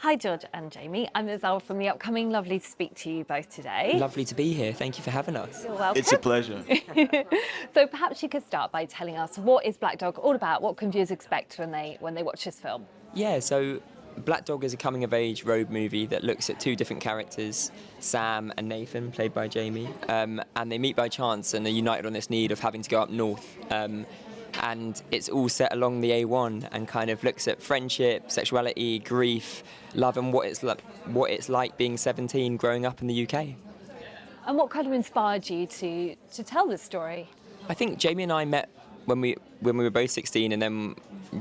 Hi, George and Jamie. I'm Ezelle from the upcoming. Lovely to speak to you both today. Lovely to be here. Thank you for having us. You're welcome. It's a pleasure. So perhaps you could start by telling us what is Black Dog all about? What can viewers expect when they watch this film? Yeah, so Black Dog is a coming-of-age road movie that looks at two different characters, Sam and Nathan, played by Jamie, and they meet by chance and are united on this need of having to go up north. And it's all set along the A1 and kind of looks at friendship, sexuality, grief, love, and what it's like being 17 growing up in the UK. And what kind of inspired you to tell this story? I think Jamie and I met when we were both 16, and then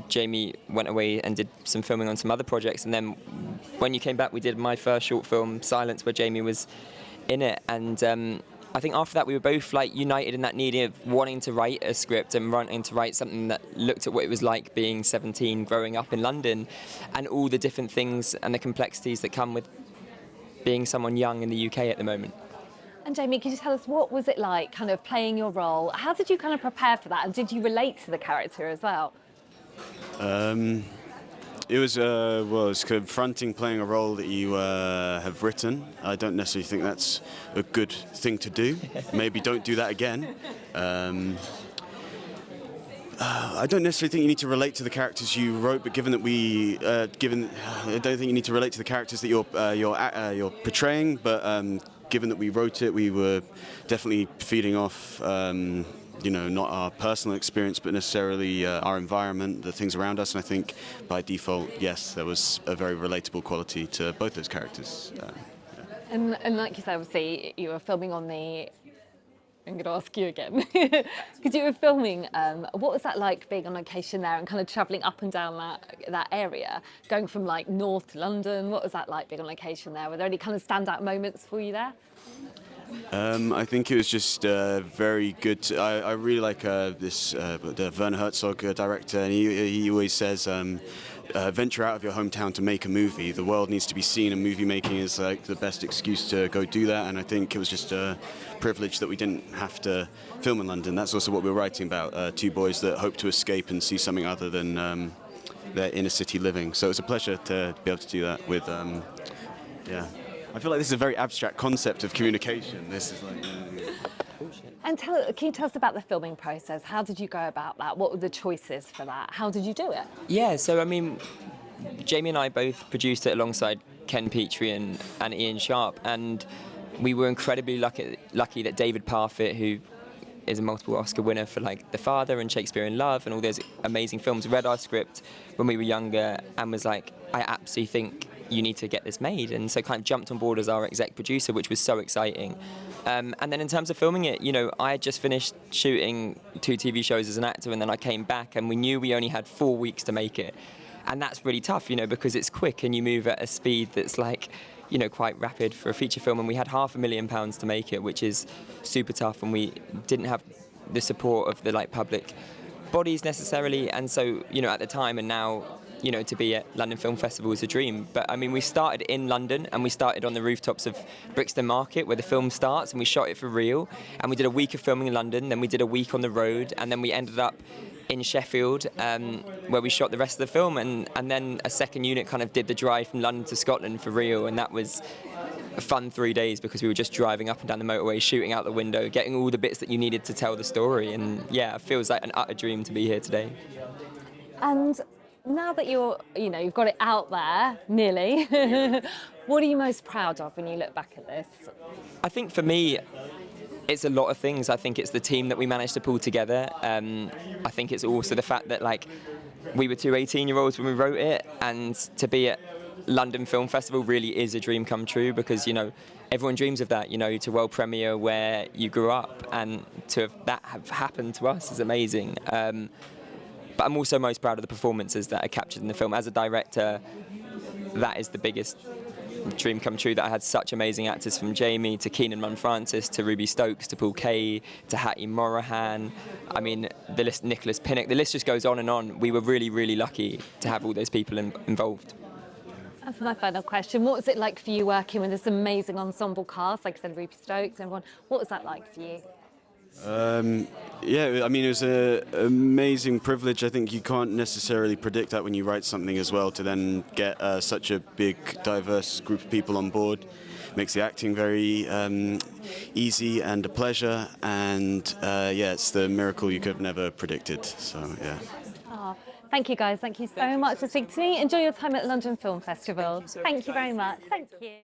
Jamie went away and did some filming on some other projects, and then when you came back we did my first short film, Silence, where Jamie was in it, and I think after that we were both like united in that need of wanting to write a script and wanting to write something that looked at what it was like being 17 growing up in London and all the different things and the complexities that come with being someone young in the UK at the moment. And Jamie, could you tell us what was it like kind of playing your role? How did you kind of prepare for that, and did you relate to the character as well? It was it's confronting playing a role that you have written. I don't necessarily think that's a good thing to do. Maybe don't do that again. I don't necessarily think you need to relate to the characters you wrote, but given that I don't think you need to relate to the characters that you're portraying. But given that we wrote it, we were definitely feeding off. Not our personal experience, but necessarily our environment, the things around us. And I think by default, yes, there was a very relatable quality to both those characters. And like you said, obviously, you were filming on the... I'm going to ask you again. Because you were filming, what was that like being on location there and kind of travelling up and down that area, going from like north to London? What was that like being on location there? Were there any kind of standout moments for you there? I think it was just very good. I really like the Werner Herzog director, and he always says, venture out of your hometown to make a movie. The world needs to be seen, and movie making is like the best excuse to go do that. And I think it was just a privilege that we didn't have to film in London. That's also what we were writing about, two boys that hope to escape and see something other than their inner city living. So it was a pleasure to be able to do that with, I feel like this is a very abstract concept of communication. This is like... And can you tell us about the filming process? How did you go about that? What were the choices for that? How did you do it? Yeah, so I mean, Jamie and I both produced it alongside Ken Petrie and Ian Sharp, and we were incredibly lucky that David Parfitt, who is a multiple Oscar winner for like The Father and Shakespeare in Love and all those amazing films, read our script when we were younger and was like, I absolutely think you need to get this made, and so kind of jumped on board as our exec producer, which was so exciting. And then in terms of filming it, I had just finished shooting 2 TV shows as an actor, and then I came back and we knew we only had 4 weeks to make it. And that's really tough, because it's quick and you move at a speed that's like, quite rapid for a feature film, and we had £500,000 to make it, which is super tough, and we didn't have the support of the public bodies necessarily, and so at the time and now to be at London Film Festival is a dream. But I mean, we started in London and we started on the rooftops of Brixton Market where the film starts, and we shot it for real, and we did a week of filming in London, then we did a week on the road, and then we ended up in Sheffield where we shot the rest of the film, and then a second unit kind of did the drive from London to Scotland for real, and that was a fun 3 days because we were just driving up and down the motorway, shooting out the window, getting all the bits that you needed to tell the story, and yeah, it feels like an utter dream to be here today. And now that you've got it out there, nearly, what are you most proud of when you look back at this? I think for me, it's a lot of things. I think it's the team that we managed to pull together. I think it's also the fact that we were two 18-year-olds when we wrote it, and to be at London Film Festival really is a dream come true because, everyone dreams of that, to world premiere where you grew up, and to have happened to us is amazing. But I'm also most proud of the performances that are captured in the film. As a director, that is the biggest dream come true, that I had such amazing actors, from Jamie to Keenan Munn-Francis to Ruby Stokes to Paul Kay to Hattie Morahan. I mean, the list, Nicholas Pinnock, the list just goes on and on. We were really, really lucky to have all those people involved. And for my final question, what was it like for you working with this amazing ensemble cast, like I said, Ruby Stokes, everyone? What was that like for you? Yeah, I mean, it was an amazing privilege. I think you can't necessarily predict that when you write something as well, to then get such a big, diverse group of people on board. Makes the acting very easy and a pleasure, and yeah, it's the miracle you could have never predicted. So, yeah. Oh, thank you guys. Thank you so much for speaking to me. Enjoy your time at London Film Festival. Thank you very much. Thank you.